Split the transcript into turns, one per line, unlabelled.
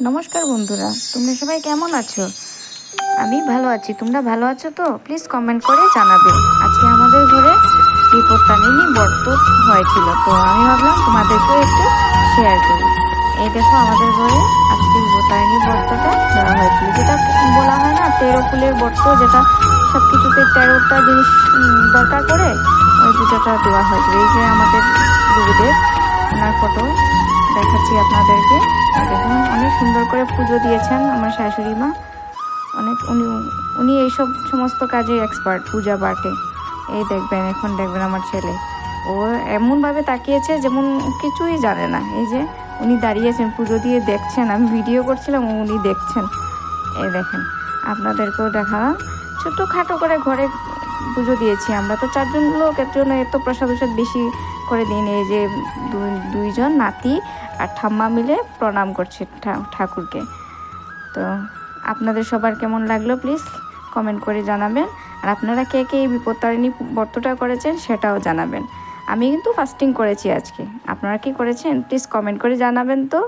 নমস্কার বন্ধুরা, তোমরা সবাই কেমন আছো? আমি ভালো আছি। তোমরা ভালো আছো তো? প্লিজ কমেন্ট করে জানাবে। আজকে আমাদের ঘরে বিপত্তারিণী ব্রত হয়েছিল, তো আমি ভাবলাম তোমাদেরকেও একটু শেয়ার করি। এই দেখো, আমাদের ঘরে আজকে বিপত্তারিণী ব্রতটা দেওয়া হয়েছিল, যেটা বলা হয় না 13 ফুলের ব্রত, যেটা সব কিছুতে 13টা জিনিস দরকার করে, ওই পুজোটা দেওয়া হয়েছিল। এই যে আমাদের গুরুদেব, ওনার ফটো দেখাচ্ছি আপনাদেরকে। দেখুন, অনেক সুন্দর করে পুজো দিয়েছেন আমার শাশুড়ি মা। অনেক উনি উনি এইসব সমস্ত কাজে এক্সপার্ট, পূজা পাঠে। এই দেখবেন, এখন দেখবেন আমার ছেলে, ও এমনভাবে তাকিয়েছে যেমন কিছুই জানে না। এই যে উনি দাঁড়িয়েছেন, পুজো দিয়ে দেখছেন, আমি ভিডিও করছিলাম, উনি দেখছেন। এই দেখেন, আপনাদেরকেও দেখালাম। ছোটোখাটো করে ঘরে পুজো দিয়েছি আমরা, তো 4জন লোক, এর জন্য এত প্রসাদ বেশি করে দিন। এই যে দুইজন নাতি আর ঠাম্মা মিলে প্রণাম করছে ঠাকুরকে। তো আপনাদের সবার কেমন লাগলো প্লিজ কমেন্ট করে জানাবেন। আর আপনারা কে কে এই বিপত্তারিণী ব্রতটা করেছেন সেটাও জানাবেন। আমি কিন্তু ফাস্টিং করেছি আজকে। আপনারা কি করেছেন প্লিজ কমেন্ট করে জানাবেন তো।